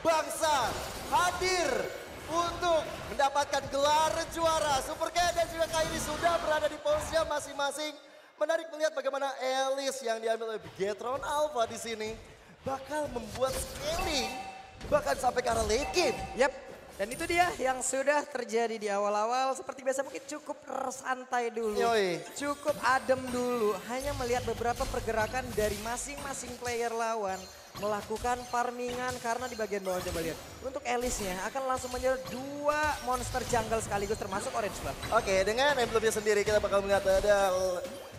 bangsa hadir untuk mendapatkan gelar juara. Super Ken dan juga Kairi sudah berada di posisinya masing-masing. Menarik melihat bagaimana Alice yang diambil oleh Bigetron Alpha di sini bakal membuat scaling bahkan sampai ke arah late game. Yap, dan itu dia yang sudah terjadi di awal-awal. Seperti biasa mungkin cukup santai dulu. Yoi. Cukup adem dulu. Hanya melihat beberapa pergerakan dari masing-masing player lawan. Melakukan farmingan karena di bagian bawah coba lihat. Untuk Alice-nya akan langsung menyerang 2 monster jungle sekaligus termasuk orange buff. Oke, dengan emblemnya sendiri kita bakal melihat ada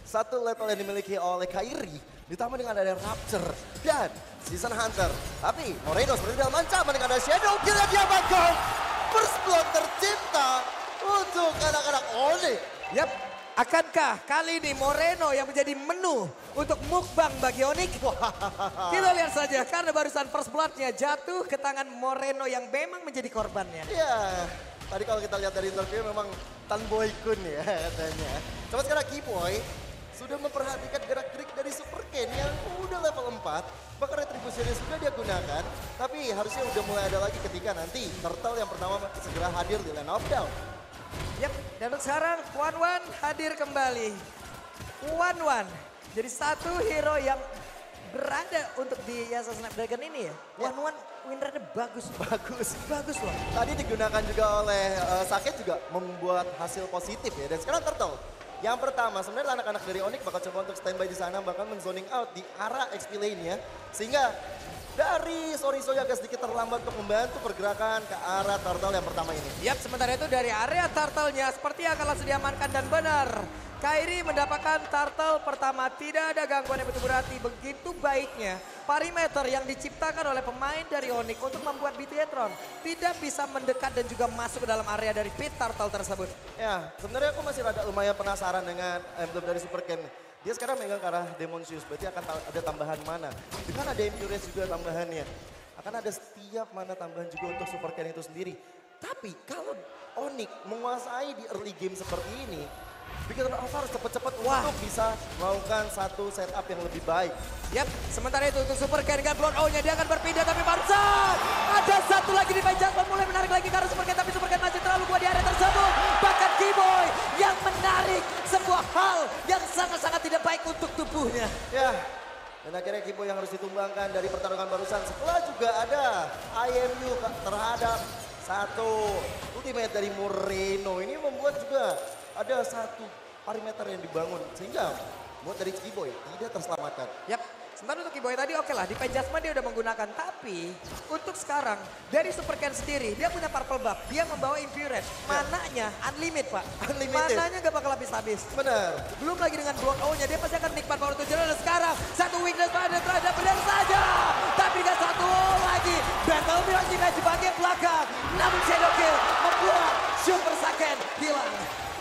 satu level yang dimiliki oleh Kairi. Ditambah dengan ada Rapture dan Season Hunter. Tapi Moreno seperti dalam ancaman dengan ada Shadow Kill yang diamankan. First blood tercipta untuk anak-anak Onyx. Yap, akankah kali ini Moreno yang menjadi menu untuk mukbang bagi Onyx? Kita lihat saja karena barusan first blood-nya jatuh ke tangan Moreno yang memang menjadi korbannya. Ya, tadi kalau kita lihat dari interview memang Tan Boy Kun ya katanya. Coba sekarang Keyboy sudah memperhatikan gerak-gerik dari Super Ken yang udah level 4. Bahkan retribusinya sudah dia gunakan. Tapi harusnya udah mulai ada lagi ketika nanti Turtle yang pertama segera hadir di Land of Down. Yap, dan untuk sekarang One hadir kembali. One jadi satu hero yang berada untuk di Yasa Snapdragon ini ya. One win rate bagus. Bagus loh. Tadi digunakan juga oleh Saket juga membuat hasil positif ya. Dan sekarang Turtle. Yang pertama sebenarnya anak-anak dari Onyx bakal coba untuk standby di sana. Bahkan men-zoning out di arah XP lane-nya. Sehingga dari Soriso yang agak sedikit terlambat untuk membantu pergerakan ke arah Turtle yang pertama ini. Yap, sementara itu dari area Turtle-nya seperti akan langsung diamankan dan benar. Kairi mendapatkan Turtle pertama, tidak ada gangguan yang begitu berarti. Begitu baiknya perimeter yang diciptakan oleh pemain dari Onyx untuk membuat Bigetron tidak bisa mendekat dan juga masuk ke dalam area dari pit Turtle tersebut. Ya, sebenarnya aku masih rada lumayan penasaran dengan emblem dari Super Ken. Dia sekarang megang ke arah Demon Zeus, berarti akan ada tambahan mana. Dengan ada Imperius juga tambahannya. Akan ada setiap mana tambahan juga untuk Super Ken itu sendiri. Tapi kalau Onyx menguasai di early game seperti ini, Bigetron Alpha harus cepat-cepat untuk bisa melakukan satu setup yang lebih baik. Yap, sementara itu untuk Super Ken dengan Blood O-nya dia akan berpindah tapi barusan ada satu lagi di Benjamin mulai menarik lagi ke arah Super Ken tapi Super Ken masih terlalu kuat di area tersebut. Bahkan Keyboy yang menarik sebuah hal yang sangat-sangat tidak baik untuk tubuhnya. Ya, dan akhirnya Keyboy yang harus ditumbangkan dari pertarungan barusan. Setelah juga ada IMU terhadap satu ultimate dari Moreno. Ini membuat juga ada satu perimeter yang dibangun sehingga buat dari Keyboy tidak terselamatkan. Yap, sementara untuk Keyboy tadi oke lah di Penjasman dia udah menggunakan. Tapi untuk sekarang dari Super Ken sendiri dia punya purple buff. Dia membawa Infuriate. Mananya unlimited pak. Unlimited. Mananya gak bakal habis-habis. Benar. Belum lagi dengan Blood O-nya dia pasti akan nikmat power tujuan. Dan sekarang satu weakness pada terhadap benar saja. Tapi dengan satu lagi Battle Mirage Image di bagian belakang. Namun Shadow Kill membuat Super Saken hilang.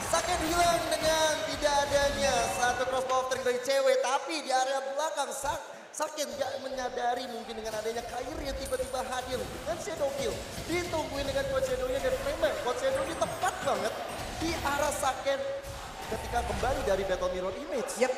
Saken hilang dengan tidak adanya satu crossbow offering dari cewek. Tapi di area belakang Saken gak menyadari mungkin dengan adanya Kairi yang tiba-tiba hadir dengan Shadow Kill. Ditungguin dengan Coach Shadow-nya dan memang Coach Shadow ini tepat banget di arah Saken ketika kembali dari Battle Mirror Image. Yap,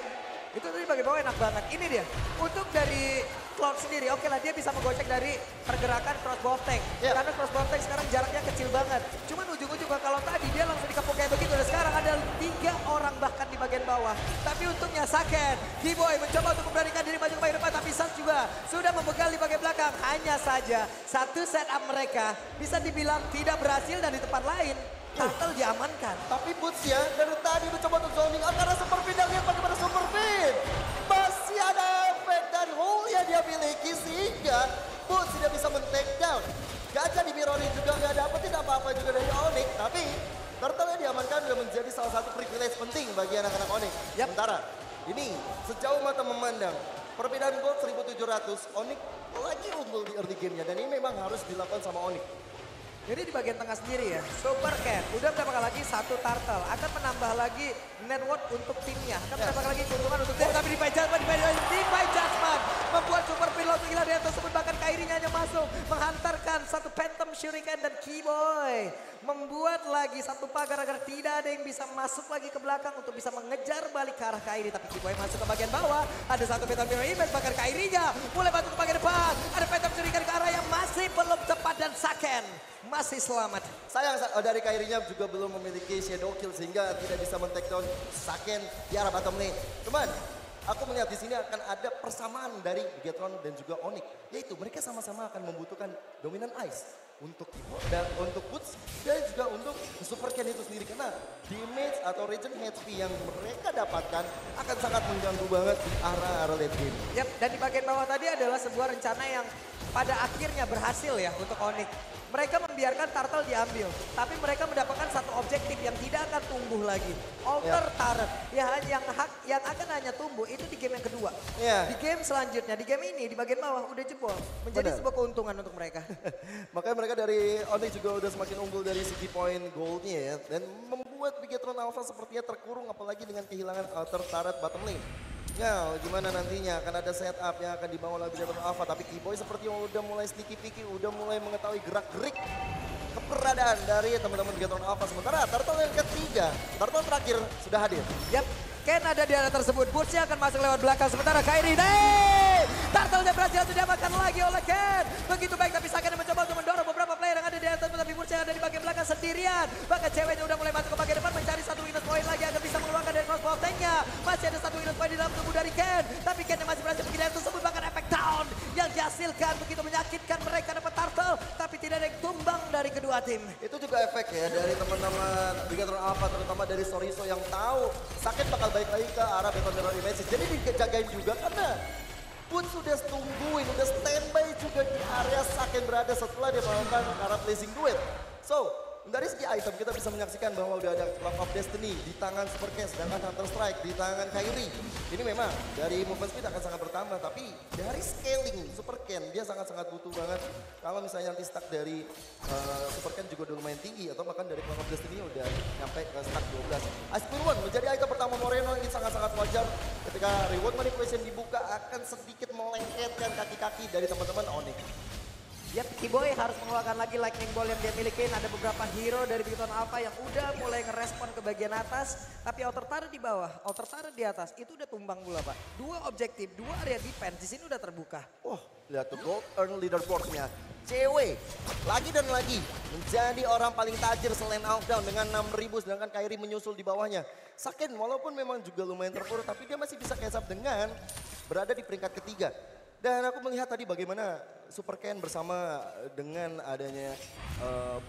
itu tadi bagi bawah enak banget. Ini dia, untuk dari Cloud sendiri, oke lah dia bisa menggocek dari pergerakan crossbow tank. Yep. Karena crossbow tank sekarang jaraknya kecil banget. Cuman ujung-ujung kalau tadi dia langsung dikepung kayak begitu. Dan sekarang ada 3 orang bahkan di bagian bawah. Tapi untungnya Saken, Keyboy mencoba untuk memberanikan diri maju ke bagian depan. Tapi Sans juga sudah membegal di bagian belakang. Hanya saja satu setup mereka bisa dibilang tidak berhasil dan di tempat lain Turtle diamankan. Tapi Boots ya dari tadi mencoba untuk zoning out karena Super Pin dan lihat bagaimana Super Pin. Masih ada efek dari hole yang dia miliki sehingga Boots tidak bisa men-take down. Gajah di Mirror juga nggak dapetin apa-apa juga dari Onyx. Tapi Turtle yang diamankan sudah menjadi salah satu privilege penting bagi anak-anak Onyx. Yap. Sementara ini sejauh mata memandang perbedaan gold 1700 Onyx lagi unggul di early game-nya. Dan ini memang harus dilakukan sama Onyx. Jadi di bagian tengah sendiri ya, Super Ken udah mendapatkan lagi satu turtle, akan menambah lagi net worth untuk timnya, akan mendapatkan lagi keuntungan untuk tim, tapi di Jasman membuat Super Pin langsung gila dari tersebut, bahkan Kairinya hanya masuk, menghantarkan satu Phantom Shuriken dan Keyboy, membuat lagi satu pagar agar tidak ada yang bisa masuk lagi ke belakang untuk bisa mengejar balik ke arah Kairi, tapi Keyboy masuk ke bagian bawah, ada satu Phantom Mirror Image, bahkan Kairinya mulai masuk ke bagian depan, ada Phantom Shuriken ke arah yang masih belum tepat dan Saken masih selamat. Sayang dari Kairinya juga belum memiliki shadow kill sehingga tidak bisa men-take down Saken di arah bottom lane. Cuman aku melihat di sini akan ada persamaan dari Bigetron dan juga Onyx, yaitu mereka sama-sama akan membutuhkan dominan ice untuk dan untuk Boots dan juga untuk Super Ken itu sendiri karena damage atau regen HP yang mereka dapatkan akan sangat mengganggu banget di arah late game. Yap, dan di bagian bawah tadi adalah sebuah rencana yang pada akhirnya berhasil ya untuk Onyx. Mereka membiarkan turtle diambil, tapi mereka mendapatkan satu objektif yang tidak akan tumbuh lagi. Alter turret yang akan hanya tumbuh itu di game yang kedua. Di game selanjutnya, di game ini di bagian bawah udah jebol. Menjadi sebuah keuntungan untuk mereka. Makanya mereka dari Onyx juga udah semakin unggul dari segi point goldnya ya. Dan membuat Bigetron Alpha sepertinya terkurung apalagi dengan kehilangan alter turret bottom lane. Ya, gimana nantinya akan ada setup yang akan dibangun oleh Bigetron Alpha. Tapi Keyboy sepertinya udah mulai sneaky peeky, udah mulai mengetahui gerak-gerik keberadaan dari teman-teman Bigetron Alpha. Sementara turtle yang ketiga, turtle terakhir sudah hadir. Yap, Ken ada di arah tersebut. Bootsnya akan masuk lewat belakang. Sementara Kairi, turtle-nya berhasil didapatkan lagi oleh Ken. Begitu baik tapi Saken mencoba untuk mendorong beberapa player yang ada di atas tersebut. Tapi Bootsnya ada di bagian belakang sendirian. Bahkan ceweknya udah mulai masuk ke bagian depan mencari satu minus point lagi agar bisa mengeluarkan dari crossbow tanknya. Masih ada satu minus point di dalam tubuh dari Ken. Tapi Ken yang masih berhasil pergi dari tersebut. Bahkan efek down yang dihasilkan begitu menyakitkan mereka dapat turtle. Tapi tidak ada yang tumbang dari kedua tim. Itu juga efek ya dari teman-teman Bigetron Alpha terutama dari Soriso yang tahu Saken bakal balik lagi ke arah Beton Mirror Images. Jadi dijagain juga karena pun sudah tungguin, udah standby juga di area Saken berada setelah dia melakukan arah blazing duet. So, dari segi item kita bisa menyaksikan bahwa udah ada Clock of Destiny di tangan Super Ken, sedangkan Hunter Strike di tangan Kairi. Ini memang dari movement speed akan sangat bertambah, tapi dari scaling Super Ken dia sangat-sangat butuh banget. Kalau misalnya nanti stack dari Super Ken juga udah lumayan tinggi, atau bahkan dari Clock of Destiny udah nyampe ke stack 12. Ice Queen One menjadi item pertama Moreno, ini sangat-sangat wajar ketika reward manipulation dibuka akan sedikit melengketkan kaki-kaki dari teman-teman Onyx. Yap, Keyboy harus mengeluarkan lagi lightning ball yang dia miliki. Ada beberapa hero dari Bigetron Alpha yang udah mulai ngerespon ke bagian atas. Tapi outer turret di bawah, outer turret di atas. Itu udah tumbang pula Pak. Dua objektif, dua area defense. Di sini udah terbuka. Lihat tuh gold earn leaderboardnya. Cewek lagi dan lagi menjadi orang paling tajir selain Outdown dengan 6.000 sedangkan Kairi menyusul di bawahnya. Saken walaupun memang juga lumayan terpuruk tapi dia masih bisa catch up dengan berada di peringkat ketiga. Dan aku melihat tadi bagaimana Super Ken bersama dengan adanya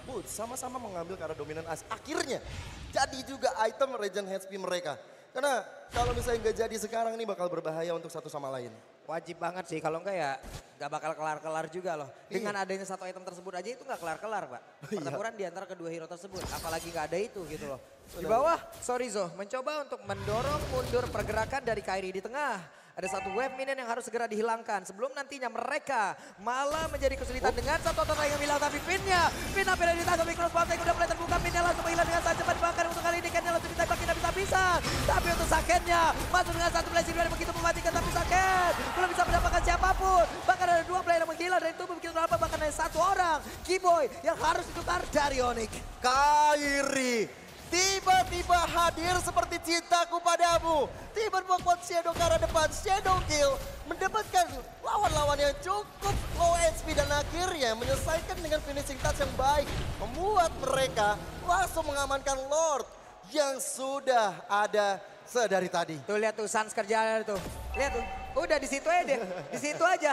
Boots sama-sama mengambil ke arah dominan as. Akhirnya jadi juga item regen HP mereka. Karena kalau misalnya nggak jadi sekarang ini bakal berbahaya untuk satu sama lain. Wajib banget sih, kalau enggak ya nggak bakal kelar-kelar juga loh. Dengan adanya satu item tersebut aja itu nggak kelar-kelar Pak. Pertempuran di antara kedua hero tersebut, apalagi nggak ada itu gitu loh. Di bawah, Sorizo mencoba untuk mendorong mundur pergerakan dari Kairi di tengah. Ada satu wave minion yang harus segera dihilangkan. Sebelum nantinya mereka malah menjadi kesulitan dengan satu total yang hilang. Tapi pinnya tidak ditangkap di crossbow tank udah mulai terbuka. Pinnya langsung menghilang dengan sangat cepat. Bahkan untuk kali ini Kennya langsung ditembak tidak bisa. Tapi untuk Sakennya masuk dengan satu blessing dari begitu mematikan. Tapi Saken belum bisa mendapatkan siapapun. Bahkan ada dua player yang menghilang dari tubuh begitu apa. Bahkan ada satu orang, Keyboy yang harus ditukar dari Onyx. Kairi tiba-tiba hadir seperti cintaku padamu. Tiba-tiba buat Shadow ke arah depan, Shadow kill. Mendapatkan lawan-lawan yang cukup low HP dan akhirnya menyelesaikan dengan finishing touch yang baik. Membuat mereka langsung mengamankan Lord yang sudah ada sedari tadi. Tuh lihat tuh Sans kerjaan tuh. Lihat tuh, udah di situ aja deh. Di situ aja.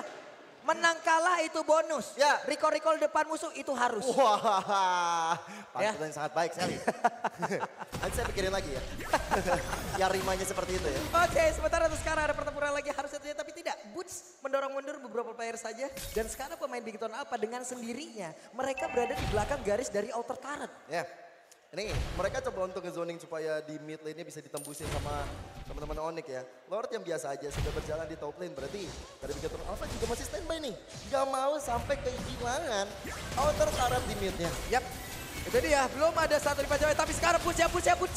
Menang kalah itu bonus. Ya. Recall depan musuh itu harus. Wah, pantulan yang sangat baik sekali. Nanti saya pikirin lagi ya. Ya rimanya seperti itu ya. Oke, sementara itu sekarang ada pertempuran lagi harusnya tapi tidak. Boots mendorong mundur beberapa player saja. Dan sekarang pemain Bigetron Alpha dengan sendirinya. Mereka berada di belakang garis dari outer turret. Ya. Ini mereka coba untuk nge-zoning supaya di mid lane-nya bisa ditembusin sama teman-teman Onyx ya. Lord yang biasa aja sudah berjalan di top lane berarti dari Bigetron Alpha juga masih standby nih. Gak mau sampai kehilangan outer turret di mid-nya. Yap, itu dia. Belum ada satu di Pajawai tapi sekarang Boots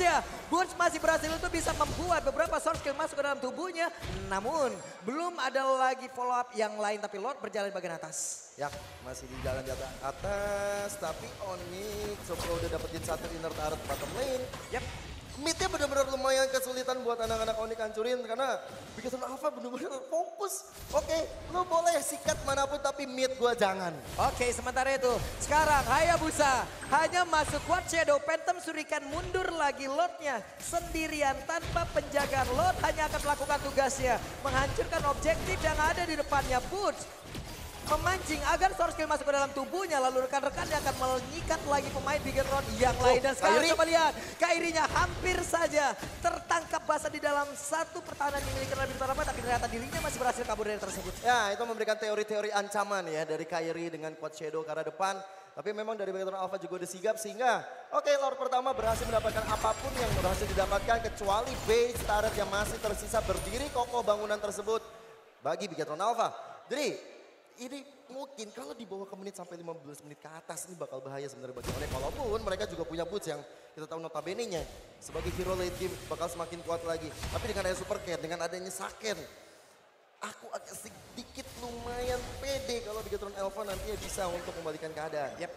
ya. Boots masih berhasil untuk bisa membuat beberapa source skill masuk ke dalam tubuhnya. Namun belum ada lagi follow up yang lain tapi Lord berjalan di bagian atas. Ya, masih di jalan di atas, tapi Onyx udah dapetin satu inner turret bottom lane. Yap. Midnya benar-benar lumayan kesulitan buat anak-anak Onyx hancurin karena Bigetron Alpha benar-benar fokus. Oke, lu boleh sikat manapun tapi mid gua jangan. Oke, sementara itu sekarang Hayabusa hanya masuk Quad Shadow, Phantom Shuriken mundur lagi Lordnya sendirian tanpa penjagaan. Lord hanya akan melakukan tugasnya, menghancurkan objektif yang ada di depannya. Boots memancing agar source skill masuk ke dalam tubuhnya, lalu rekan-rekannya akan menyikat lagi pemain Bigetron yang lain. Dan sekarang Kairi. coba lihat, Kairinya hampir saja tertangkap basah di dalam satu pertahanan yang dimiliki oleh Bigetron Alpha, tapi ternyata dirinya masih berhasil kabur dari tersebut. Ya, itu memberikan teori-teori ancaman ya dari Kairi dengan Quad Shadow ke arah depan. Tapi memang dari Bigetron Alpha juga udah sigap sehingga oke, Lord pertama berhasil mendapatkan apapun yang berhasil didapatkan kecuali base turret yang masih tersisa berdiri kokoh bangunan tersebut bagi Bigetron Alpha. Jadi ini mungkin kalau dibawa ke menit sampai 15 menit ke atas ini bakal bahaya sebenarnya bagi mereka. Walaupun mereka juga punya boots yang kita tahu notabene-nya sebagai hero late game bakal semakin kuat lagi. Tapi dengan adanya Super Cat, dengan adanya Saken, aku agak sedikit lumayan pede kalau Bigetron Alpha nantinya bisa untuk membalikan keadaan. Yap,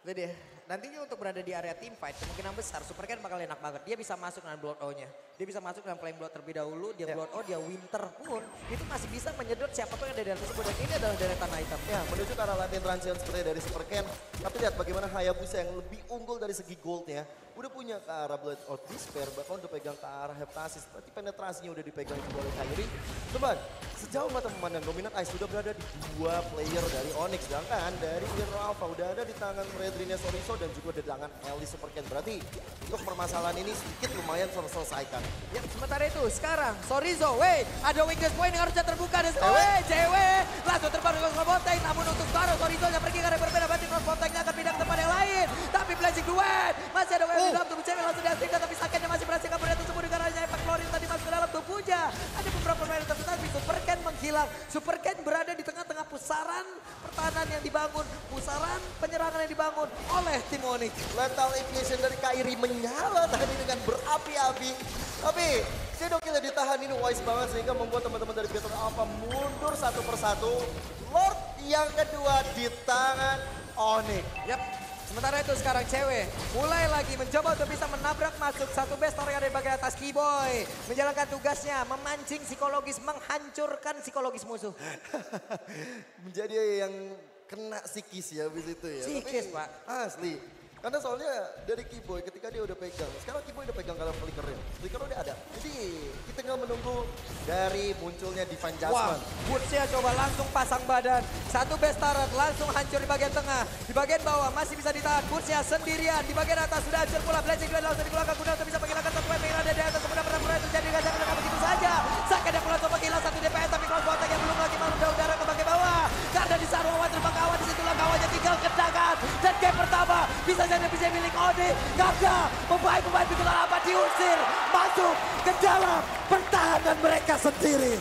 itu dia. Nantinya untuk berada di area team fight kemungkinan besar Super Cat bakal enak banget. Dia bisa masuk dengan Blood O-nya. Dia bisa masuk dengan Flame Blood terlebih dahulu. Dia Blood O, dia Winter pun. Itu masih bisa menyedot siapapun yang ada di dalam tersebut. Dan ini adalah deretan item. Ya, menuju ke arah latihan transition seperti dari Super Ken. Tapi lihat bagaimana Hayabusa yang lebih unggul dari segi goldnya. Udah punya ke arah Blood of Despair, bahkan udah pegang ke arah Heptasis. Berarti penetrasinya udah dipegang juga oleh Kairi. Teman, sejauh mata memandang Dominant Ice sudah berada di dua player dari Onyx. Sedangkan dari Bigetron Alpha udah ada di tangan Redrine Soriso dan juga di tangan Ellie Super Ken. Berarti untuk permasalahan ini sedikit lumayan terselesaikan. Ya, sementara itu sekarang Sorizo, ada weakness point yang harusnya terbuka dan cewek langsung terbang ke Crossbonteng, namun untuk sekarang Sorizo yang pergi ke arah berbeda, berarti Crossbontengnya akan pindah ke tempat yang lain. Tapi Blazing Duet masih ada wave di dalam tubuh cewek langsung diaktifkan, tapi Sakennya masih berhasil kabur dari tersebut dengan adanya efek klorin tadi masuk ke dalam tubuhnya. Ada beberapa pemain yang tapi Super Ken menghilang. Super Ken berada di tengah-tengah pusaran pertahanan yang dibangun, pusaran penyerangan yang dibangun oleh tim Onyx. Lethal Ignition dari Kairi menyala tadi dengan berapi-api. Tapi Shadow Kill ditahan ini wise banget sehingga membuat teman-teman dari Bigetron Alpha mundur satu persatu. Lord yang kedua di tangan Onyx. Yap. Sementara itu sekarang cewek mulai lagi mencoba untuk bisa menabrak masuk satu base story yang ada di bagian atas. Keyboy menjalankan tugasnya memancing psikologis, menghancurkan psikologis musuh. Menjadi yang kena psikis ya habis itu ya. Psikis, tapi, Pak. Asli. Karena soalnya dari Keyboy ketika dia udah pegang. Sekarang Keyboy udah pegang kalau flickernya. Flicker udah ada. Jadi kita tinggal menunggu dari munculnya Divine Wah, Judgment. Bootsnya coba langsung pasang badan. Satu base turret langsung hancur di bagian tengah. Di bagian bawah masih bisa ditahan. Bootsnya sendirian. Di bagian atas sudah hancur pula. Blazing Duel langsung dikeluarkan kuda untuk bisa menghilangkan satu weapon yang ada di atas. Kemudian benar-benar terjadi gajah dengan begitu saja. Saken yang pula coba hilang satu DPS. Tapi Crossbonteng yang belum lagi malu udara ke bagian bawah. Karena di saat awan terbang kawan disitulah kawannya tinggal kedangan. Dan game pertama bisa jadi bisa milik Onyx. Karena pemain-pemain Bigetron Alpha diusir masuk ke dalam pertahanan mereka sendiri.